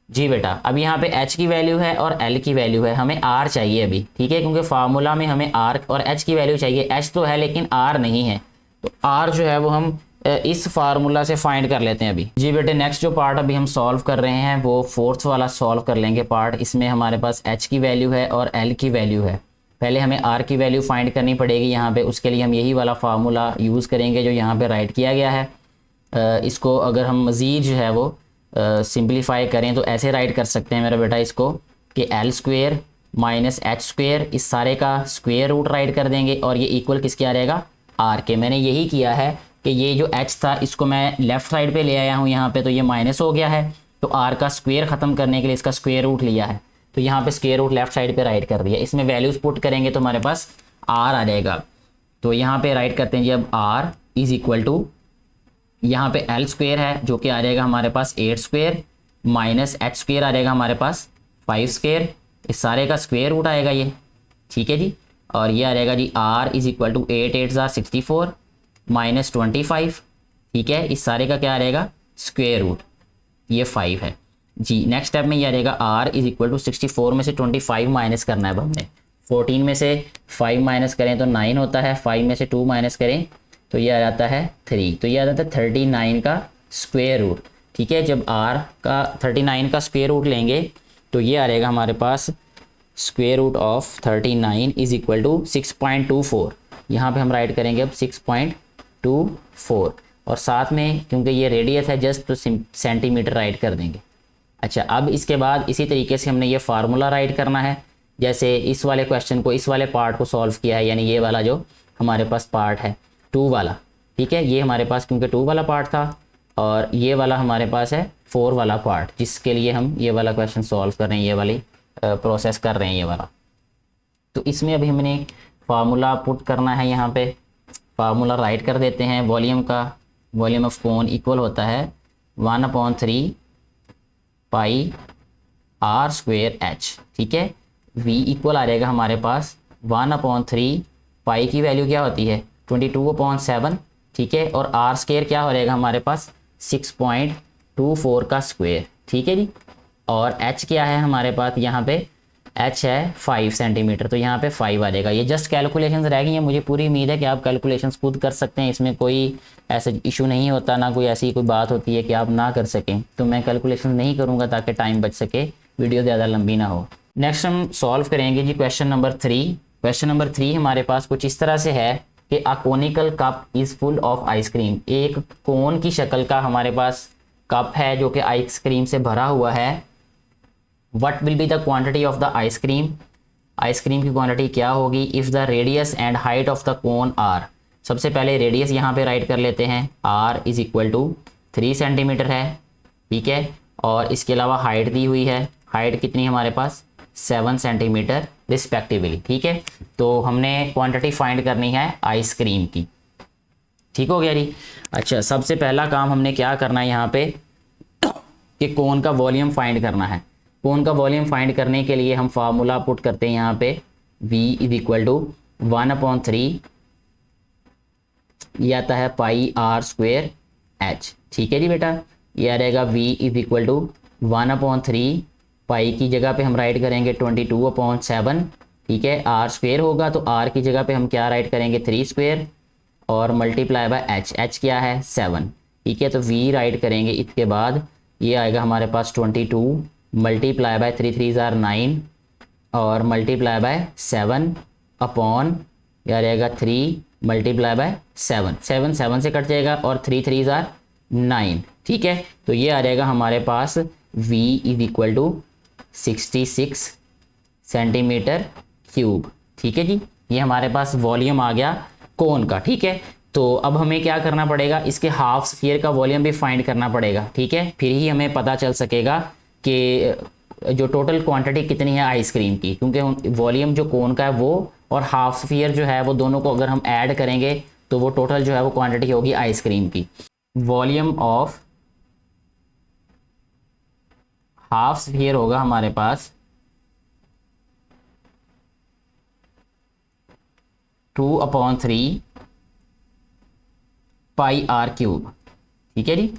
जी बेटा। अब यहाँ पे h की वैल्यू है और l की वैल्यू है, हमें r चाहिए अभी, ठीक है, क्योंकि फार्मूला में हमें r और h की वैल्यू चाहिए। h तो है लेकिन r नहीं है, तो r जो है वो हम इस फार्मूला से फाइंड कर लेते हैं अभी जी बेटे। नेक्स्ट जो पार्ट अभी हम सॉल्व कर रहे हैं वो 4th वाला सॉल्व कर लेंगे पार्ट। इसमें हमारे पास h की वैल्यू है और l की वैल्यू है। पहले हमें r की वैल्यू फाइंड करनी पड़ेगी यहाँ पे, उसके लिए हम यही वाला फार्मूला यूज़ करेंगे जो यहाँ पे राइट किया गया है। इसको अगर हम मज़ीद जो है वो सिंप्लीफाई करें तो ऐसे राइट कर सकते हैं मेरा बेटा इसको कि L square minus H square, इस सारे का स्क्वेयर रूट राइट कर देंगे और ये इक्वल किसके आ जाएगा आर के। मैंने यही किया है कि ये जो एच था इसको मैं लेफ़्ट साइड पे ले आया हूँ यहाँ पे, तो ये माइनस हो गया है, तो आर का स्क्वेयर ख़त्म करने के लिए इसका स्क्वेयर रूट लिया है, तो यहाँ पे स्क्वेयर रूट लेफ्ट साइड पे राइट कर दिया। इसमें वैल्यूज़ पुट करेंगे तो हमारे पास आर आ जाएगा। तो यहाँ पे राइट करते हैं जी अब आर इज़ इक्वल टू, यहाँ पे एल स्क्वेयर है जो कि आ जाएगा हमारे पास 8 स्क्वेयर माइनस एच स्क्वेयर आ जाएगा हमारे पास 5 स्क्वेयर, इस सारे का स्क्वेयर रूट आएगा ये, ठीक है जी। और ये आ जाएगा जी r is equal to 8 8 64 minus 25, ठीक है, इस सारे का क्या आ जाएगा स्क्वेयर रूट, ये 5 है। जी नेक्स्ट स्टेप में ये आ जाएगा r इज इक्वल टू 64 में से 25 माइनस करना है अब हमने। 14 में से 5 माइनस करें तो 9 होता है, 5 में से 2 माइनस करें तो ये आ जाता है 3, तो ये आ जाता है 39 का स्क्वायर रूट। ठीक है, जब r का 39 का स्क्वायर रूट लेंगे तो ये आ जाएगा हमारे पास square root of 39 is equal to 6.24। यहाँ पे हम राइट करेंगे अब 6.24 और साथ में क्योंकि ये रेडियस है जस्ट तो सेंटीमीटर राइट कर देंगे। अच्छा, अब इसके बाद इसी तरीके से हमने ये फार्मूला राइट करना है, जैसे इस वाले क्वेश्चन को, इस वाले पार्ट को सॉल्व किया है, यानी ये वाला जो हमारे पास पार्ट है 2 वाला। ठीक है, ये हमारे पास क्योंकि 2 वाला पार्ट था और ये वाला हमारे पास है 4 वाला पार्ट, जिसके लिए हम ये वाला क्वेश्चन सॉल्व कर रहे हैं, ये वाली प्रोसेस कर रहे हैं ये वाला। तो इसमें अभी हमने फार्मूला पुट करना है, यहाँ पे फार्मूला राइट कर देते हैं। वॉल्यूम का, वॉल्यूम ऑफ कोन इक्वल होता है 1/3 पाई r स्क्वेयर h। ठीक है, v इक्वल आ जाएगा हमारे पास 1/3 पाई की वैल्यू क्या होती है 22/7। ठीक है, और r स्क्वेयर क्या हो जाएगा हमारे पास 6.24 का स्क्वेयर। ठीक है जी, और h क्या है हमारे पास यहाँ पे, h है 5 सेंटीमीटर, तो यहाँ पे 5 आ जाएगा। ये जस्ट कैलकुलेशंस रह गई हैं, मुझे पूरी उम्मीद है कि आप कैलकुलेशंस खुद कर सकते हैं, इसमें कोई ऐसा इशू नहीं होता, ना कोई ऐसी कोई बात होती है कि आप ना कर सकें। तो मैं कैलकुलेशन नहीं करूँगा ताकि टाइम बच सके, वीडियो ज़्यादा लंबी ना हो। नेक्स्ट हम सॉल्व करेंगे जी क्वेश्चन नंबर 3। क्वेश्चन नंबर 3 हमारे पास कुछ इस तरह से है कि a conical cup is full of ice cream. एक कोन की शक्ल का हमारे पास कप है जो कि आइसक्रीम से भरा हुआ है। What will be the quantity of the ice cream, ice cream की क्वांटिटी क्या होगी if the radius and height of the cone are. सबसे पहले रेडियस यहाँ पे राइट कर लेते हैं, r is equal to 3 centimetre है। ठीक है, और इसके अलावा हाइट दी हुई है, हाइट कितनी हमारे पास 7 सेंटीमीटर रिस्पेक्टिवली। ठीक है, तो हमने क्वांटिटी फाइंड करनी है आइसक्रीम की। ठीक हो गया जी। अच्छा, सबसे पहला काम हमने क्या करना है यहाँ पे कि कोन का वॉल्यूम फाइंड करना है। कोन का वॉल्यूम फाइंड करने के लिए हम फार्मूला पुट करते हैं यहाँ पे, v इज इक्वल टू 1/3 ये आता है पाई r स्क्वेयर h। ठीक है जी बेटा, ये आ रहेगा v इज इक्वल टू 1/3 पाई की जगह पे हम राइट करेंगे 22/7। ठीक है, r स्क्वेयर होगा तो r की जगह पे हम क्या राइट करेंगे 3 स्क्वेयर और मल्टीप्लाई बाय h, h क्या है 7। ठीक है, तो v राइट करेंगे, इसके बाद ये आएगा हमारे पास 22 मल्टीप्लाई बाय 3 3 ज़ार 9 और मल्टीप्लाई बाय 7 अपॉन या रहेगा 3 मल्टीप्लाई बाय 7, 7 7 से कट जाएगा और 3 3 ज़ार 9। ठीक है, तो ये आ जाएगा हमारे पास v is equal to 66 centimetre cube. ठीक है जी, ये हमारे पास वॉल्यूम आ गया कोन का। ठीक है, तो अब हमें क्या करना पड़ेगा, इसके हाफ स्फीयर का वॉल्यूम भी फाइंड करना पड़ेगा। ठीक है, फिर ही हमें पता चल सकेगा कि जो टोटल क्वांटिटी कितनी है आइसक्रीम की, क्योंकि वॉल्यूम जो कोन का है वो और हाफ स्फीयर जो है वो दोनों को अगर हम ऐड करेंगे तो वो टोटल जो है वो क्वांटिटी होगी आइसक्रीम की। वॉल्यूम ऑफ हाफ स्फीयर होगा हमारे पास 2/3 पाई r क्यूब। ठीक है जी,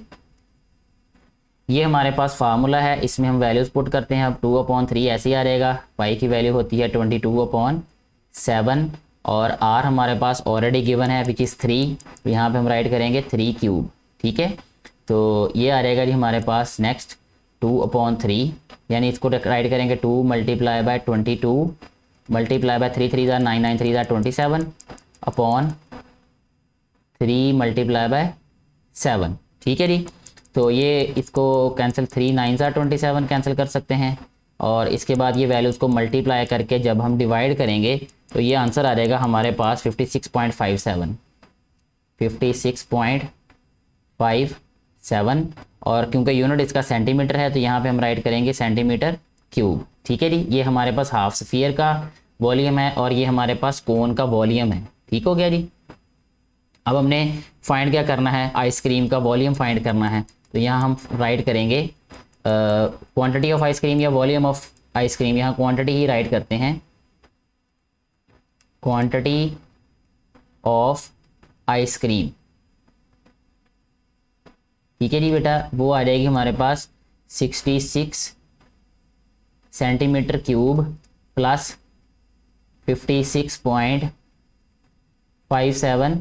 ये हमारे पास फार्मूला है, इसमें हम वैल्यूज पुट करते हैं। अब 2/3 ऐसे ही आ रहेगा, पाई की वैल्यू होती है 22/7 और r हमारे पास ऑलरेडी गिवन है विच इज़ 3, तो यहाँ पे हम राइट करेंगे 3 क्यूब। ठीक है, तो ये आ रहेगा जी हमारे पास नेक्स्ट 2/3, यानी इसको राइट करेंगे 2 मल्टीप्लाई बाय 22 मल्टीप्लाई बाय 3 3 ज़ार 9 9 3 ज़ार 27 अपॉन 3 मल्टीप्लाई बाय 7। ठीक है जी, तो ये इसको कैंसिल 3 9 ज़ार 27 कैंसिल कर सकते हैं और इसके बाद ये वैल्यूज़ को मल्टीप्लाई करके जब हम डिवाइड करेंगे तो ये आंसर आ जाएगा हमारे पास 56.57 56.57 और क्योंकि यूनिट इसका सेंटीमीटर है तो यहाँ पे हम राइट करेंगे सेंटीमीटर क्यूब। ठीक है जी, ये हमारे पास हाफ स्फीयर का वॉल्यूम है और ये हमारे पास कोन का वॉल्यूम है। ठीक हो गया जी। अब हमने फाइंड क्या करना है, आइसक्रीम का वॉल्यूम फाइंड करना है, तो यहाँ हम राइट करेंगे क्वांटिटी ऑफ आइसक्रीम या वॉल्यूम ऑफ आइसक्रीम, यहाँ क्वांटिटी ही राइट करते हैं, क्वांटिटी ऑफ आइसक्रीम। ठीक है जी बेटा, वो आ जाएगी हमारे पास 66 centimetre cube plus 56.57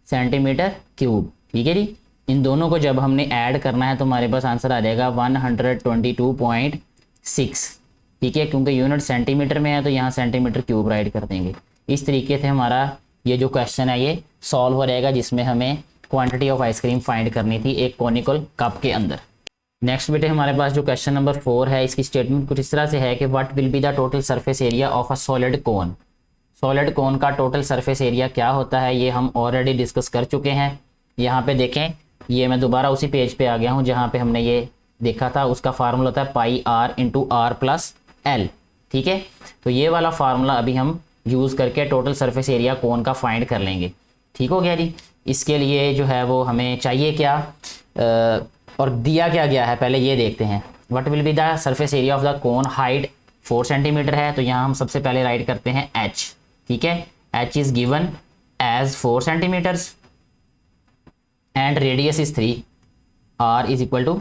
centimetre cube. ठीक है जी, इन दोनों को जब हमने ऐड करना है तो हमारे पास आंसर आ जाएगा 122.6। ठीक है, क्योंकि यूनिट सेंटीमीटर में है तो यहाँ सेंटीमीटर क्यूब राइट कर देंगे। इस तरीके से हमारा ये जो क्वेश्चन है ये सॉल्व हो रहेगा, जिसमें हमें क्वांटिटी ऑफ आइसक्रीम फाइंड करनी थी एक कॉनिकल कप के अंदर। नेक्स्ट बेटे हमारे पास जो क्वेश्चन नंबर 4 है, इसकी स्टेटमेंट कुछ इस तरह से है कि what will be the total surface area of a solid cone. Solid कोन का टोटल सरफेस एरिया क्या होता है ये हम ऑलरेडी डिस्कस कर चुके हैं। यहाँ पे देखें, ये मैं दोबारा उसी पेज पे आ गया हूँ जहाँ पे हमने ये देखा था। उसका फार्मूला होता है pi r into r plus l. ठीक है, तो ये वाला फार्मूला अभी हम यूज़ करके टोटल सरफेस एरिया कोन का फाइंड कर लेंगे। ठीक हो गया जी। इसके लिए जो है वो हमें चाहिए क्या और दिया क्या गया है पहले ये देखते हैं। What will be the surface area of the cone, height 4 centimetre है तो यहाँ हम सबसे पहले राइट करते हैं h। ठीक है, h is given as 4 centimetres and radius is 3, r is equal to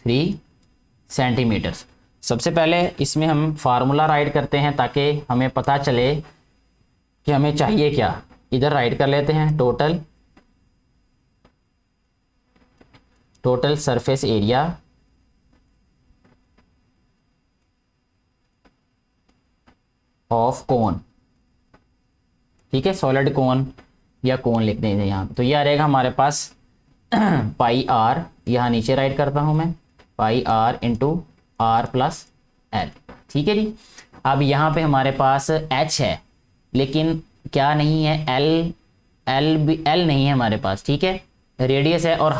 3 centimetres. सबसे पहले इसमें हम फार्मूला राइट करते हैं ताकि हमें पता चले कि हमें चाहिए क्या। इधर राइट कर लेते हैं total surface area of cone. ठीक है, सॉलिड कोन या कोन लिख देंगे यहाँ पे। तो ये आ रहेगा हमारे पास पाई आर, यहाँ नीचे राइट करता हूँ मैं, pi r into r plus l. ठीक है जी। अब यहाँ पे हमारे पास एच है लेकिन क्या नहीं है, एल नहीं है हमारे पास। ठीक है, रेडियस है और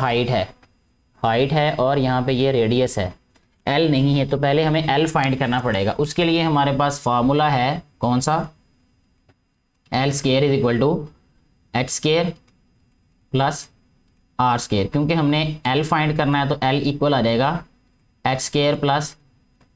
हाइट है और यहाँ पे ये रेडियस है, एल नहीं है। तो पहले हमें एल फाइंड करना पड़ेगा। उसके लिए हमारे पास फार्मूला है कौन सा, L square is equal to H square plus R square. क्योंकि हमने एल फाइंड करना है तो एल इक्वल आ जाएगा H square plus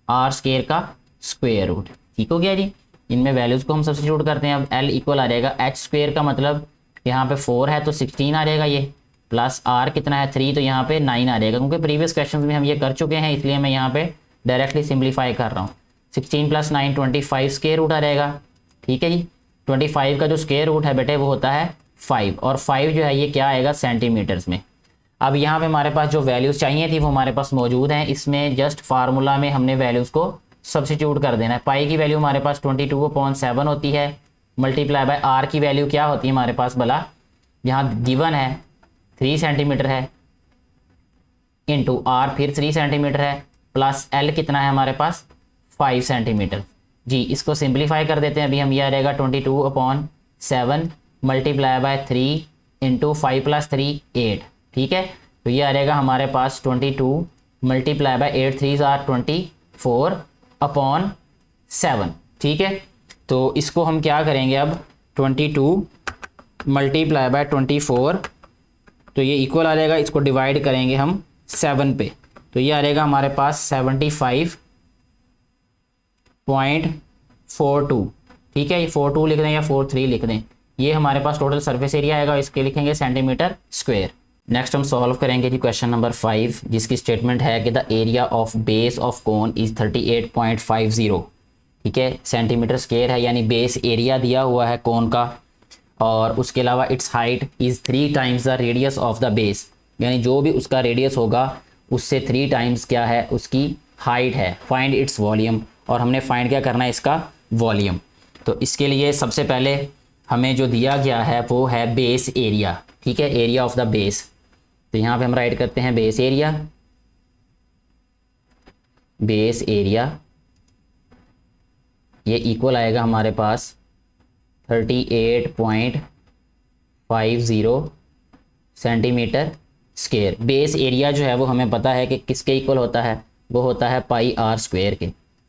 R square का स्क्वेयर रूट। ठीक हो गया जी। इनमें वैल्यूज़ को हम सब्स्टिट्यूट करते हैं। अब एल इक्वल आ जाएगा एच स्क्वेयर का मतलब यहाँ पे 4 है तो 16 आ जाएगा ये, प्लस आर कितना है 3 तो यहाँ पे 9 आ जाएगा। क्योंकि प्रीवियस क्वेश्चन में हम ये कर चुके हैं इसलिए मैं यहाँ पे डायरेक्टली सिंप्लीफाई कर रहा हूँ। 16 प्लस 9 25 स्क्वेयर रूट आ जाएगा। ठीक है जी। 25 का जो स्क्वेयर रूट है बेटे वो होता है 5 और 5 जो है ये क्या आएगा सेंटीमीटर्स में। अब यहाँ पे हमारे पास जो वैल्यूज़ चाहिए थी वो हमारे पास मौजूद हैं। इसमें जस्ट फार्मूला में हमने वैल्यूज़ को सब्स्टिट्यूट कर देना है। पाई की वैल्यू हमारे पास 22/7 होती है, मल्टीप्लाई बाय आर की वैल्यू क्या होती है हमारे पास भला, यहाँ गिवन है 3 सेंटीमीटर है, इंटू आर फिर 3 सेंटीमीटर है, प्लस एल कितना है हमारे पास 5 सेंटीमीटर। जी इसको सिंप्लीफाई कर देते हैं अभी हम। यह रहेगा 22/7 मल्टीप्लाई बाय 3 इंटू 5 प्लस 3 8। ठीक है, तो ये आ रहेगा हमारे पास 22 मल्टीप्लाई बाय 8 3 आर 24/7। ठीक है, तो इसको हम क्या करेंगे अब 22 मल्टीप्लाई बाय 24 तो ये इक्वल आ जाएगा, इसको डिवाइड करेंगे हम 7 पे तो ये आ जाएगा हमारे पास 75.42। ठीक है, ये 42 लिख दें या 43 लिख दें, ये हमारे पास टोटल सरफेस एरिया आएगा। इसके लिखेंगे सेंटीमीटर स्क्वायर। नेक्स्ट हम सॉल्व करेंगे जी क्वेश्चन नंबर 5 जिसकी स्टेटमेंट है कि the area of base of cone is 38.50। ठीक है, सेंटीमीटर स्क्वायर है यानी बेस एरिया दिया हुआ है कोन का, और उसके अलावा it's height is 3 times the radius of the base, यानी जो भी उसका रेडियस होगा उससे 3 टाइम्स क्या है उसकी हाइट है। फाइंड इट्स वॉल्यूम, और हमने फाइंड क्या करना है इसका वॉल्यूम। तो इसके लिए सबसे पहले हमें जो दिया गया है वो है बेस एरिया। ठीक है, एरिया ऑफ द बेस। तो यहाँ पे हम राइट करते हैं बेस एरिया, ये इक्वल आएगा हमारे पास 38.50 सेंटीमीटर स्क्वायर। बेस एरिया जो है वो हमें पता है कि किसके इक्वल होता है, वो होता है पाई आर स्क्वायर के।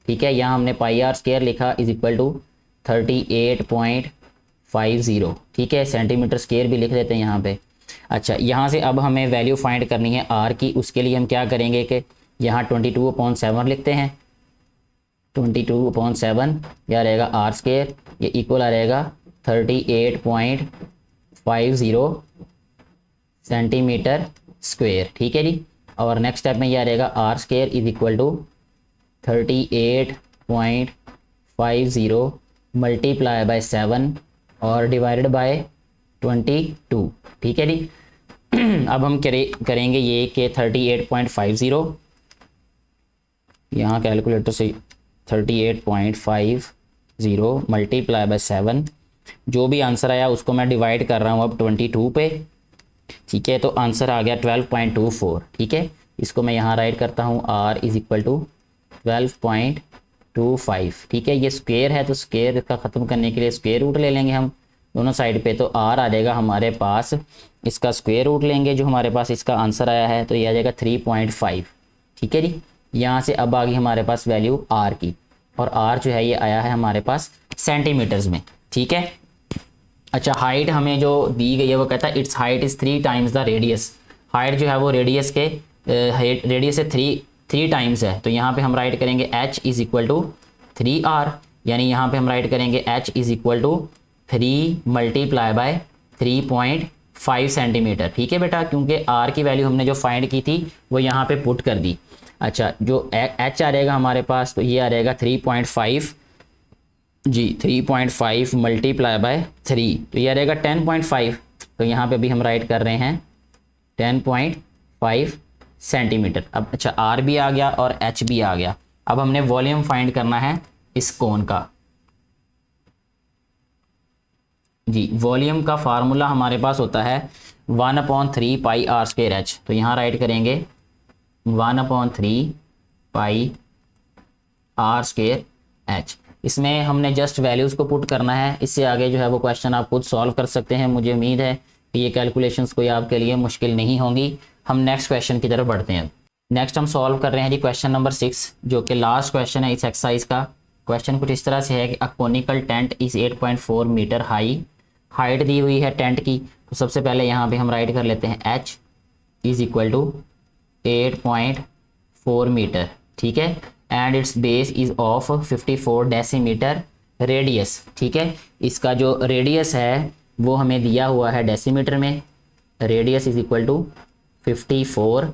ठीक है, यहाँ हमने पाई आर स्क्वायर लिखा इज इक्वल टू 38.50। ठीक है, सेंटीमीटर स्क्वायर भी लिख देते हैं यहाँ पे। अच्छा, यहाँ से अब हमें वैल्यू फाइंड करनी है आर की। उसके लिए हम क्या करेंगे कि यहाँ 22/7 लिखते हैं, 22/7 यह रहेगा आर स्क्वायर, ये इक्वल आ रहेगा 38.50 सेंटीमीटर स्क्वायर। ठीक है जी। और नेक्स्ट स्टेप में ये आ जाएगा R square is equal to 38.50 multiply by 7 और डिवाइडेड बाय 22। ठीक है जी। अब हम करेंगे ये कि 38.50 यहाँ कैलकुलेटर से 38.50 मल्टीप्लाई बाय 7, जो भी आंसर आया उसको मैं डिवाइड कर रहा हूँ अब 22 पे। ठीक है, तो आंसर आ गया 12.24। ठीक है, इसको मैं यहाँ राइट करता हूँ r इज इक्वल टू 12.25। ठीक है, ये स्क्वायर है तो स्क्वायर का ख़त्म करने के लिए स्क्वायर रूट ले लेंगे हम दोनों साइड पे, तो r आ जाएगा हमारे पास, इसका स्क्वायर रूट लेंगे जो हमारे पास इसका आंसर आया है, तो ये आ जाएगा 3.5। ठीक है जी, यहाँ से अब आ गई हमारे पास वैल्यू r की, और r जो है ये आया है हमारे पास सेंटीमीटर्स में। ठीक है, अच्छा हाइट हमें जो दी गई है वो कहता है it's height is 3 times the radius. Height जो है वो रेडियस के रेडियस से 3 टाइम्स है, तो यहाँ पे हम राइट करेंगे h is equal to 3r, यानी यहाँ पे हम राइट करेंगे h is equal to 3 multiply by 3.5 centimetre. ठीक है बेटा, क्योंकि r की वैल्यू हमने जो फाइंड की थी वो यहाँ पे पुट कर दी। अच्छा, जो h आ जाएगा हमारे पास, तो ये आ जाएगा 3.5 जी, 3.5 मल्टीप्लाई बाय 3, तो ये आ जाएगा 10.5। तो यहाँ पे भी हम राइट कर रहे हैं 10.5 सेंटीमीटर। अब अच्छा r भी आ गया और h भी आ गया। अब हमने वॉल्यूम फाइंड करना है इस कोन का। जी, वॉल्यूम का फार्मूला हमारे पास होता है 1/3 पाई r स्क्वायर h, तो यहाँ राइट करेंगे 1/3 पाई r स्क्वायर h। इसमें हमने जस्ट वैल्यूज़ को पुट करना है, इससे आगे जो है वो क्वेश्चन आप खुद सॉल्व कर सकते हैं। मुझे उम्मीद है कि ये कैलकुलेशंस कोई आपके लिए मुश्किल नहीं होंगी। हम नेक्स्ट क्वेश्चन की तरफ बढ़ते हैं। नेक्स्ट हम सॉल्व कर रहे हैं जी क्वेश्चन नंबर 6, जो कि लास्ट क्वेश्चन है इस एक्सरसाइज का। क्वेश्चन कुछ इस तरह से है कि a conical tent is 8.4 metre high. Height दी हुई है टेंट की, तो सबसे पहले यहाँ पे हम राइट कर लेते हैं h is equal to 8.4 metre. ठीक है, and its base is of 54 decimetre radius. ठीक है, इसका जो रेडियस है वो हमें दिया हुआ है डेसीमीटर में। Radius is equal to 54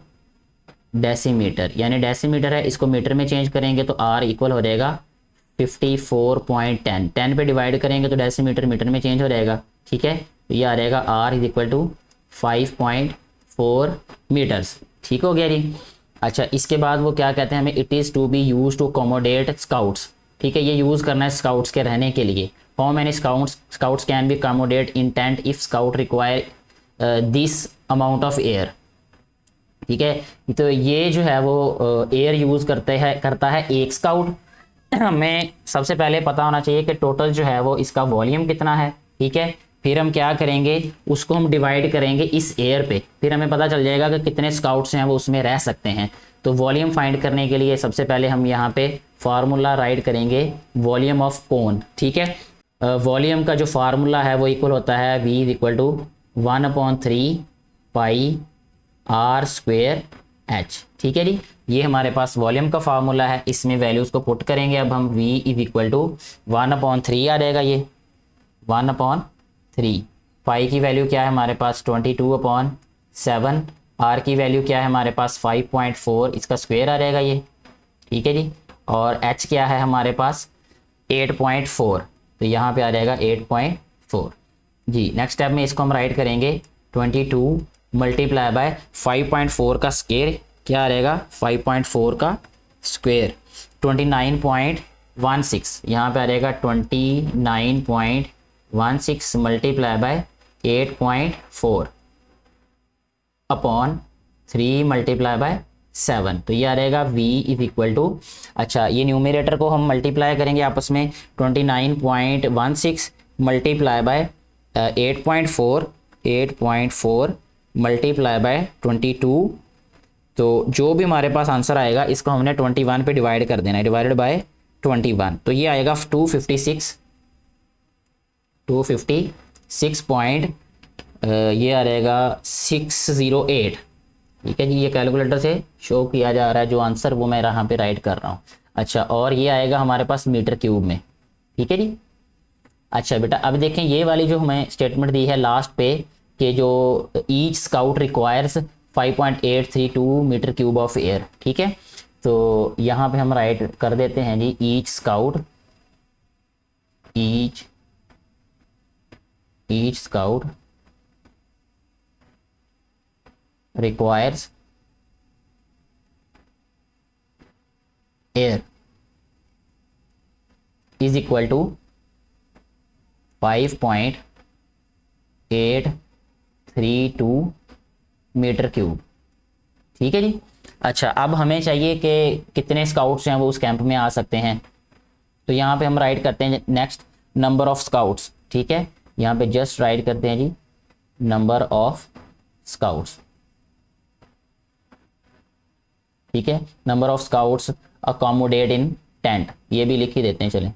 decimetre, यानी डेसीमीटर है, इसको मीटर में चेंज करेंगे तो r इक्वल हो जाएगा 54.10। 10 पे डिवाइड करेंगे तो डेसीमीटर मीटर में चेंज हो जाएगा। ठीक है, तो ये आ जाएगा r is equal to 5.4 metres. ठीक हो गया जी। अच्छा, इसके बाद वो क्या कहते हैं हमें, it is to be use to accommodate scouts. ठीक है, ये यूज़ करना है स्काउट्स के रहने के लिए। How many scouts can be accommodate in tent if scout require this amount of air. ठीक है, तो ये जो है वो एयर यूज़ करता है एक स्काउट। हमें सबसे पहले पता होना चाहिए कि टोटल जो है वो इसका वॉल्यूम कितना है। ठीक है, फिर हम क्या करेंगे, उसको हम डिवाइड करेंगे इस एयर पे, फिर हमें पता चल जाएगा कि कितने स्काउट्स हैं वो उसमें रह सकते हैं। तो वॉल्यूम फाइंड करने के लिए सबसे पहले हम यहाँ पे फार्मूला राइट करेंगे वॉल्यूम ऑफ कोन। ठीक है, वॉल्यूम का जो फार्मूला है वो इक्वल होता है v is equal to 1/3 pi r square h। ठीक है जी, ये हमारे पास वॉल्यूम का फार्मूला है, इसमें वैल्यूज़ को पुट करेंगे। अब हम v इज इक्वल टू 1/3 आ जाएगा, ये 1/3। पाई की वैल्यू क्या है हमारे पास 22/7। r की वैल्यू क्या है हमारे पास 5.4, इसका स्क्वायर आ जाएगा ये। ठीक है जी, और h क्या है हमारे पास 8.4, तो यहाँ पे आ जाएगा 8.4 जी। नेक्स्ट स्टेप में इसको हम राइट करेंगे 22 मल्टीप्लाई बाय 5.4 का स्क्वायर क्या आ जाएगा 5.4 का स्क्वायर 29.16, यहाँ पे आ जाएगा 29.16 multiply by 8.4 upon 3 multiply by 7, तो ये आ जाएगा v इज इक्वल टू, अच्छा ये न्यूमरेटर को हम मल्टीप्लाई करेंगे आपस में 29.16 मल्टीप्लाई बाय 8.4 मल्टीप्लाई बाय 22, तो जो भी हमारे पास आंसर आएगा इसको हमने 21 पे डिवाइड कर देना है, डिवाइडेड बाय 21, तो ये आएगा 256 पॉइंट ये आ जाएगा 608। ठीक है जी, ये कैलकुलेटर से शो किया जा रहा है जो आंसर, वो मैं यहाँ पे राइट कर रहा हूँ। अच्छा, और ये आएगा हमारे पास मीटर क्यूब में। ठीक है जी। अच्छा बेटा, अब देखें ये वाली जो हमें स्टेटमेंट दी है लास्ट पे कि जो each scout requires 5.832 metre cube of air. ठीक है, तो यहाँ पे हम राइट कर देते हैं जी, each scout requires air is equal to 5.832 metre cube. ठीक है जी। अच्छा, अब हमें चाहिए कि कितने स्काउट्स हैं वो उस कैंप में आ सकते हैं। तो यहाँ पे हम राइट करते हैं नेक्स्ट नंबर ऑफ स्काउट्स। ठीक है, यहाँ पे जस्ट राइट करते हैं जी नंबर ऑफ स्काउट्स। ठीक है, number of scouts accommodate in tent, ये भी लिख ही देते हैं। चलें,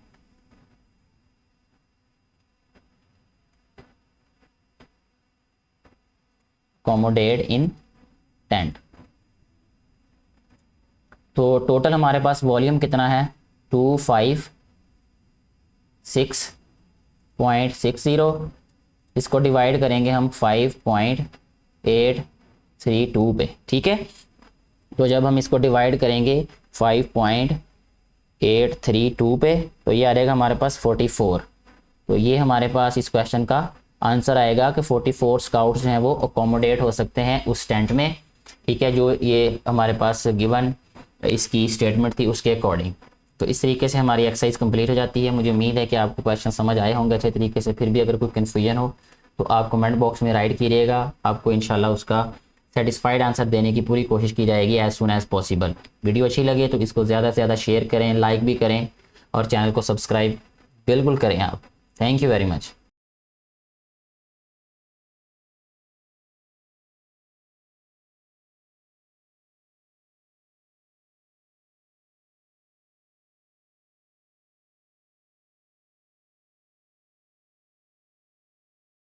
अकोमोडेट इन टेंट। तो टोटल हमारे पास वॉल्यूम कितना है, 256.60। इसको डिवाइड करेंगे हम 5.832 पे। ठीक है, तो जब हम इसको डिवाइड करेंगे 5.832 पे तो ये आ जाएगा हमारे पास 44। तो ये हमारे पास इस क्वेश्चन का आंसर आएगा कि 44 स्काउट्स जो हैं वो अकोमोडेट हो सकते हैं उस टेंट में। ठीक है, जो ये हमारे पास गिवन इसकी स्टेटमेंट थी उसके अकॉर्डिंग। तो इस तरीके से हमारी एक्सरसाइज कंप्लीट हो जाती है। मुझे उम्मीद है कि आपको क्वेश्चन समझ आए होंगे अच्छे तरीके से। फिर भी अगर कोई कन्फ्यूजन हो तो आप कमेंट बॉक्स में राइट कीजिएगा, आपको इंशाल्लाह उसका सेटिस्फाइड आंसर देने की पूरी कोशिश की जाएगी as soon as possible. Video अच्छी लगे तो इसको ज़्यादा से ज़्यादा शेयर करें, लाइक भी करें और चैनल को सब्सक्राइब बिल्कुल करें आप। Thank you very much.